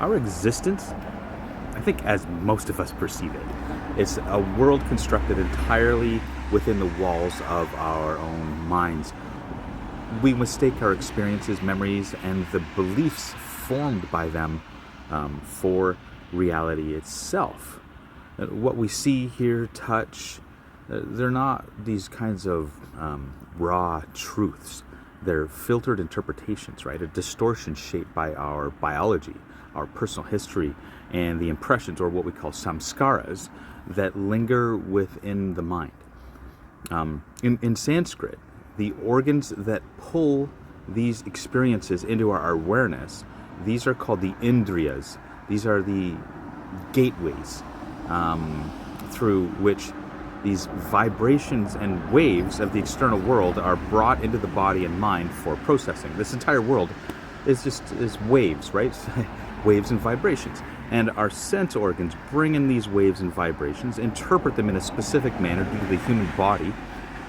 Our existence, I think as most of us perceive it, is a world constructed entirely within the walls of our own minds. We mistake our experiences, memories, and the beliefs formed by them for reality itself. What we see, hear, touch, they're not these kinds of raw truths. They're filtered interpretations, right? A distortion shaped by our biology, our personal history, and the impressions, or what we call samskaras, that linger within the mind. In Sanskrit, the organs that pull these experiences into our awareness, these are called the indriyas. These are the gateways through which these vibrations and waves of the external world are brought into the body and mind for processing. This entire world is waves, right? Waves and vibrations. And our sense organs bring in these waves and vibrations, interpret them in a specific manner due to the human body,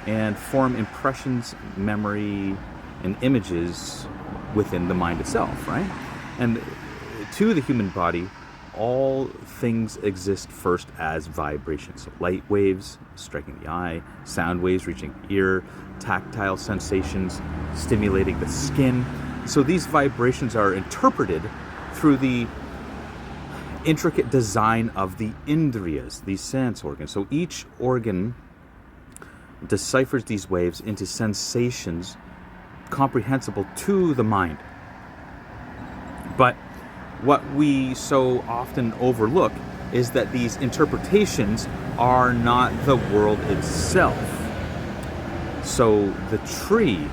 and form impressions, memory, and images within the mind itself, right? And to the human body, all things exist first as vibrations. So light waves striking the eye, sound waves reaching the ear, tactile sensations stimulating the skin. So these vibrations are interpreted through the intricate design of the indriyas, these sense organs. So each organ deciphers these waves into sensations comprehensible to the mind. But what we so often overlook is that these interpretations are not the world itself. So the tree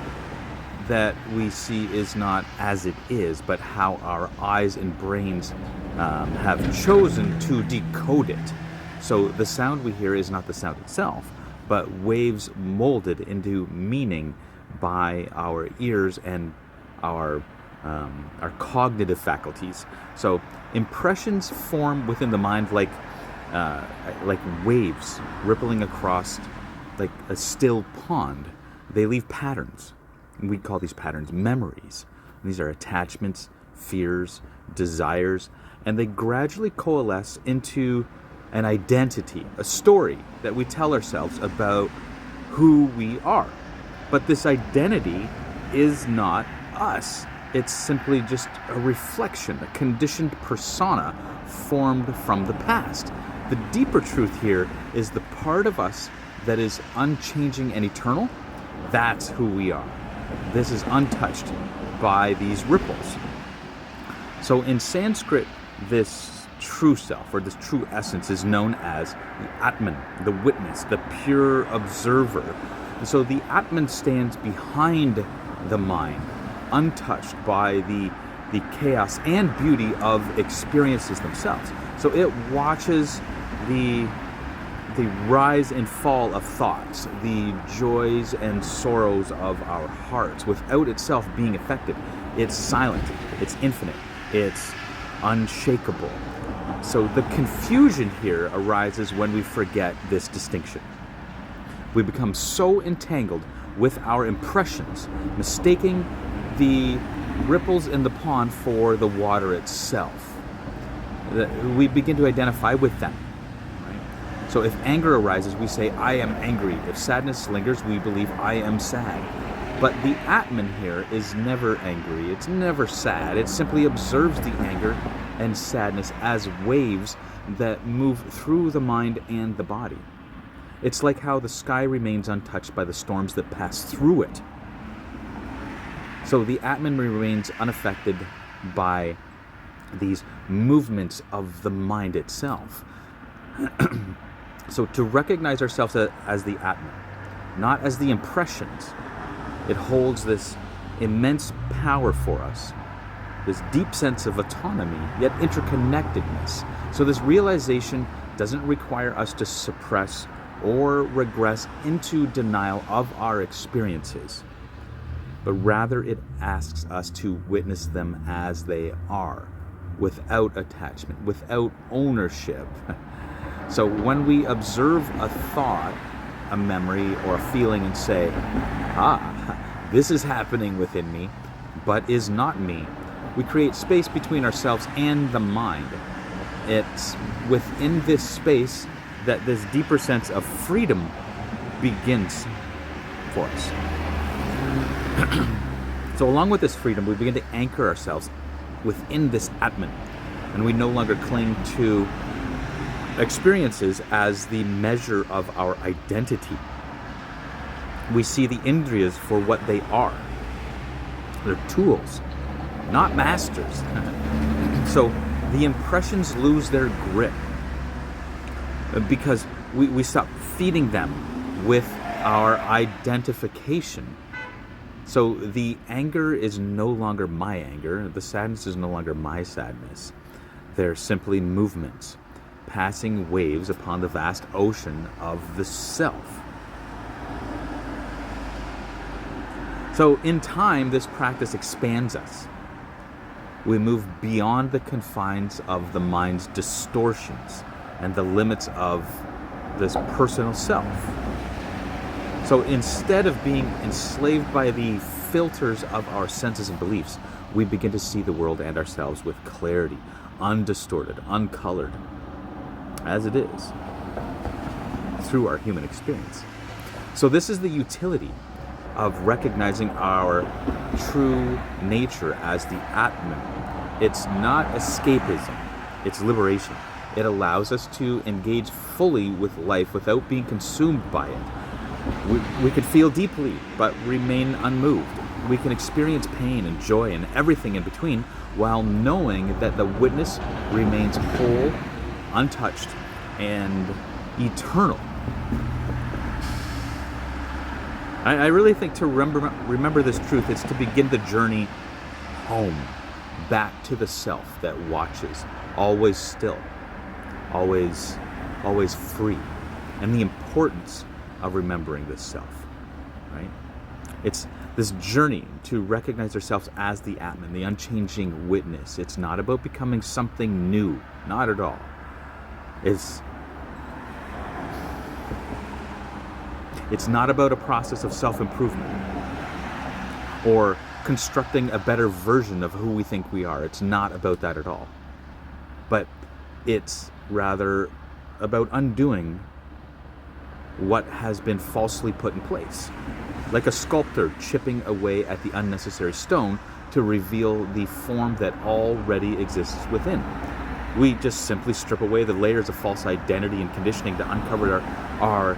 that we see is not as it is, but how our eyes and brains have chosen to decode it. So the sound we hear is not the sound itself, but waves molded into meaning by our ears and our cognitive faculties. So impressions form within the mind like waves rippling across like a still pond. They leave patterns. We call these patterns memories. These are attachments, fears, desires, and they gradually coalesce into an identity, a story that we tell ourselves about who we are. But this identity is not us. It's simply just a reflection, a conditioned persona formed from the past. The deeper truth here is the part of us that is unchanging and eternal. That's who we are. This is untouched by these ripples. So in Sanskrit, this true self, or this true essence, is known as the Atman, the witness, the pure observer. And so the Atman stands behind the mind, untouched by the chaos and beauty of experiences themselves. So it watches the rise and fall of thoughts, the joys and sorrows of our hearts, without itself being affected. It's silent, it's infinite, it's unshakable. So the confusion here arises when we forget this distinction. We become so entangled with our impressions, mistaking the ripples in the pond for the water itself. We begin to identify with them. Right? So if anger arises, we say, I am angry. If sadness lingers, we believe, I am sad. But the Atman here is never angry. It's never sad. It simply observes the anger and sadness as waves that move through the mind and the body. It's like how the sky remains untouched by the storms that pass through it. So the Atman remains unaffected by these movements of the mind itself. So to recognize ourselves as the Atman, not as the impressions, it holds this immense power for us, this deep sense of autonomy, yet interconnectedness. So this realization doesn't require us to suppress or regress into denial of our experiences, but rather it asks us to witness them as they are, without attachment, without ownership. So when we observe a thought, a memory, or a feeling and say, this is happening within me, but is not me, We create space between ourselves and the mind. It's within this space that this deeper sense of freedom begins for us. So along with this freedom, we begin to anchor ourselves within this Atman, and we no longer cling to experiences as the measure of our identity. We see the Indriyas for what they are. They're tools, not masters. So the impressions lose their grip because we stop feeding them with our identification. So the anger is no longer my anger. The sadness is no longer my sadness. They're simply movements, passing waves upon the vast ocean of the self. So in time, this practice expands us. We move beyond the confines of the mind's distortions and the limits of this personal self. So instead of being enslaved by the filters of our senses and beliefs, we begin to see the world and ourselves with clarity, undistorted, uncolored, as it is, through our human experience. So this is the utility of recognizing our true nature as the Atman. It's not escapism, it's liberation. It allows us to engage fully with life without being consumed by it. We could feel deeply, but remain unmoved. We can experience pain and joy and everything in between, while knowing that the witness remains whole, untouched, and eternal. I really think to remember this truth is to begin the journey home, back to the self that watches, always still, always free, and the importance of remembering this self, right? It's this journey to recognize ourselves as the Atman, the unchanging witness. It's not about becoming something new, not at all. It's not about a process of self-improvement or constructing a better version of who we think we are. It's not about that at all. But it's rather about undoing what has been falsely put in place. Like a sculptor chipping away at the unnecessary stone to reveal the form that already exists within. We just simply strip away the layers of false identity and conditioning to uncover our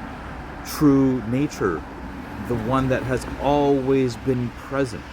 true nature, the one that has always been present.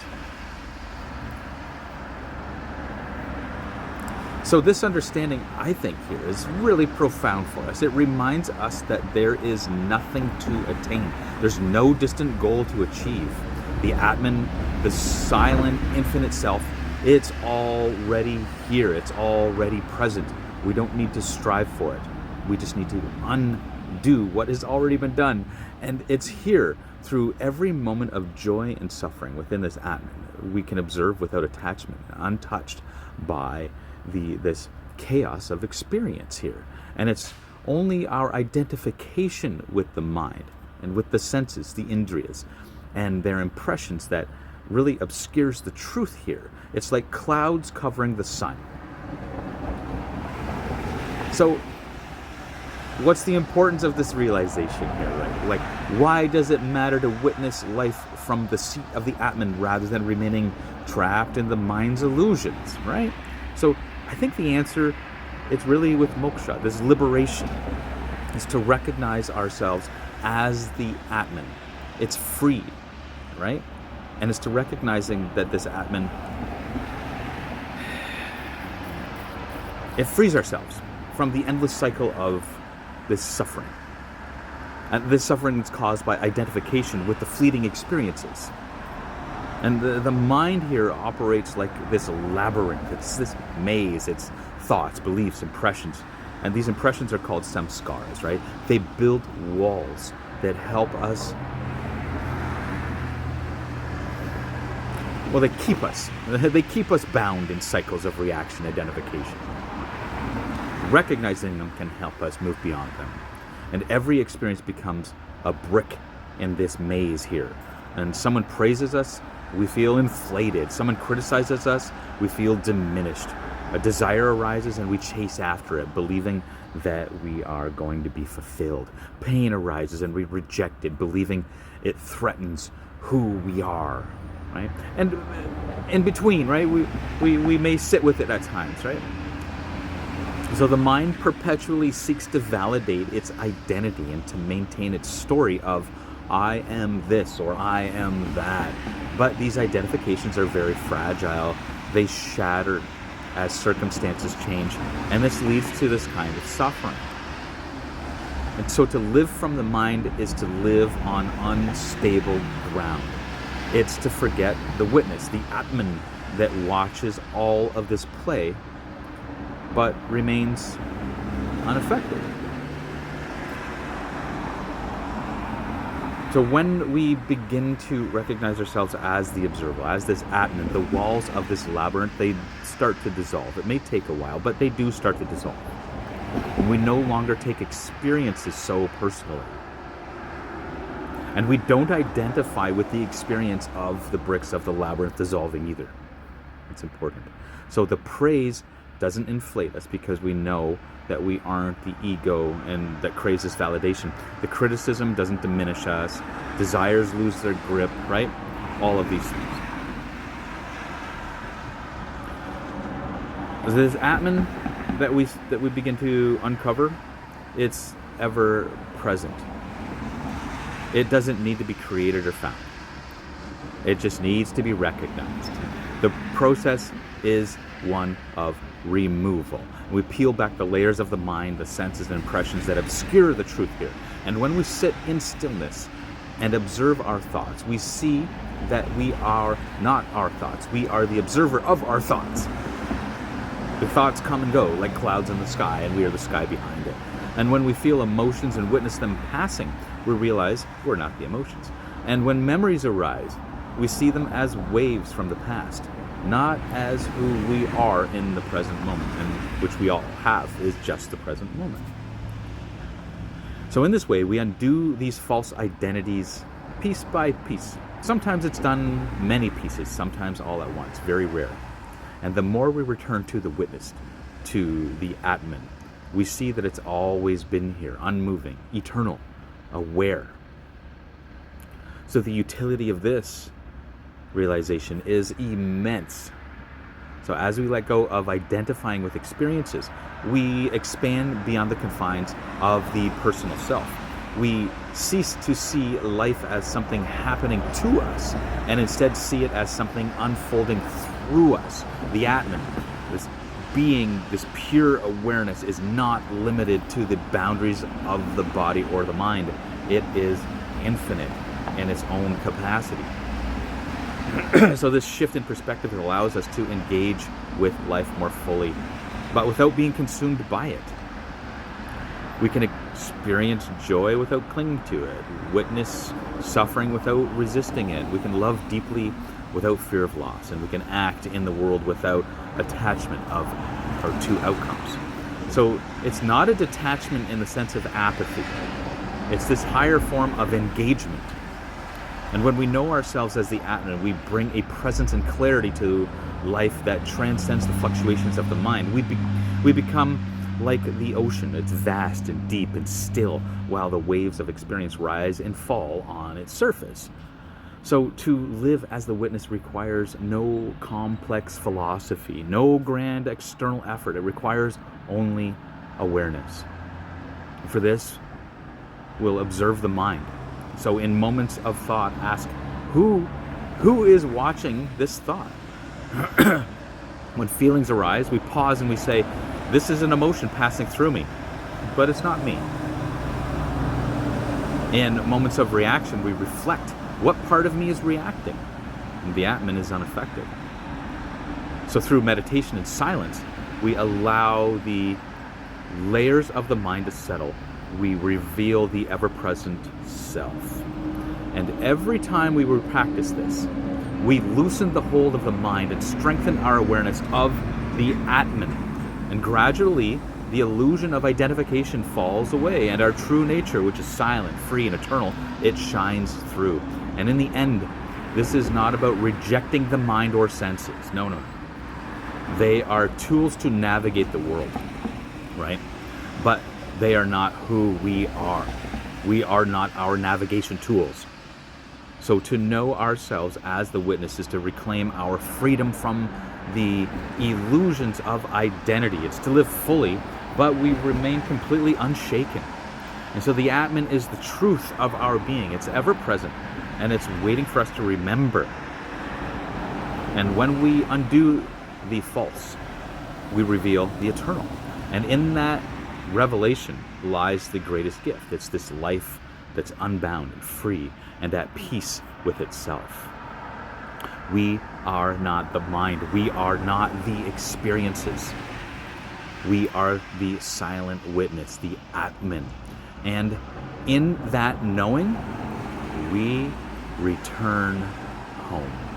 So this understanding, I think, here is really profound for us. It reminds us that there is nothing to attain. There's no distant goal to achieve. The Atman, the silent, infinite self, it's already here. It's already present. We don't need to strive for it. We just need to undo what has already been done. And it's here through every moment of joy and suffering within this Atman. We can observe without attachment, untouched by this chaos of experience here. And it's only our identification with the mind and with the senses, the Indriyas, and their impressions that really obscures the truth here. It's like clouds covering the sun. So what's the importance of this realization here, right? Like, why does it matter to witness life from the seat of the Atman rather than remaining trapped in the mind's illusions, right? So I think the answer, it's really with moksha, this liberation, is to recognize ourselves as the Atman. It's free, right? And it's to recognizing that this Atman, it frees ourselves from the endless cycle of this suffering. And this suffering is caused by identification with the fleeting experiences. And the mind here operates like this labyrinth. It's this maze. It's thoughts, beliefs, impressions. And these impressions are called samskaras, right? They build walls that help us. Well, they keep us bound in cycles of reaction identification. Recognizing them can help us move beyond them. And every experience becomes a brick in this maze here. And someone praises us, we feel inflated. Someone criticizes us, we feel diminished. A desire arises and we chase after it, believing that we are going to be fulfilled. Pain arises and we reject it, believing it threatens who we are, right? And in between, right, we may sit with it at times, right? So the mind perpetually seeks to validate its identity and to maintain its story of I am this or I am that. But these identifications are very fragile. They shatter as circumstances change, and this leads to this kind of suffering. And so to live from the mind is to live on unstable ground. It's to forget the witness, the Atman that watches all of this play but remains unaffected. So when we begin to recognize ourselves as the observer, as this Atman, the walls of this labyrinth, they start to dissolve. It may take a while, but they do start to dissolve. And we no longer take experiences so personally. And we don't identify with the experience of the bricks of the labyrinth dissolving either. It's important. So the praise doesn't inflate us because we know that we aren't the ego and that craves this validation. The criticism doesn't diminish us. Desires lose their grip, right? All of these things. This Atman that we begin to uncover, it's ever present. It doesn't need to be created or found. It just needs to be recognized. The process is one of removal. We peel back the layers of the mind, the senses and impressions that obscure the truth here. And when we sit in stillness and observe our thoughts, we see that we are not our thoughts. We are the observer of our thoughts. The thoughts come and go like clouds in the sky, and we are the sky behind it. And when we feel emotions and witness them passing, we realize we're not the emotions. And when memories arise, we see them as waves from the past, not as who we are in the present moment, and which we all have is just the present moment. So in this way, we undo these false identities piece by piece. Sometimes it's done many pieces, sometimes all at once, very rare. And the more we return to the witness, to the Atman, we see that it's always been here, unmoving, eternal, aware. So the utility of this realization is immense. So as we let go of identifying with experiences, we expand beyond the confines of the personal self. We cease to see life as something happening to us and instead see it as something unfolding through us. The Atman, this being, this pure awareness, is not limited to the boundaries of the body or the mind. It is infinite in its own capacity. So this shift in perspective allows us to engage with life more fully, but without being consumed by it. We can experience joy without clinging to it, witness suffering without resisting it. We can love deeply without fear of loss, and we can act in the world without attachment to outcomes. So it's not a detachment in the sense of apathy. It's this higher form of engagement. And when we know ourselves as the Atman, we bring a presence and clarity to life that transcends the fluctuations of the mind. We become like the ocean. It's vast and deep and still, while the waves of experience rise and fall on its surface. So to live as the witness requires no complex philosophy, no grand external effort. It requires only awareness. For this, we'll observe the mind. So in moments of thought, ask, who is watching this thought? When feelings arise, we pause and we say, this is an emotion passing through me, but it's not me. In moments of reaction, we reflect, what part of me is reacting? And the Atman is unaffected. So through meditation and silence, we allow the layers of the mind to settle. We reveal the ever-present self. And every time we practice this, we loosen the hold of the mind and strengthen our awareness of the Atman. And gradually, the illusion of identification falls away, and our true nature, which is silent, free, and eternal, it shines through. And in the end, This is not about rejecting the mind or senses. No, no, no. They are tools to navigate the world, right? But they are not who we are. We are not our navigation tools. So to know ourselves as the witness is to reclaim our freedom from the illusions of identity. It's to live fully, but we remain completely unshaken. And so the Atman is the truth of our being. It's ever present, and it's waiting for us to remember. And when we undo the false, we reveal the eternal. And in that revelation lies the greatest gift. It's this life that's unbound and free and at peace with itself. We are not the mind. We are not the experiences. We are the silent witness, the Atman. And in that knowing, we return home.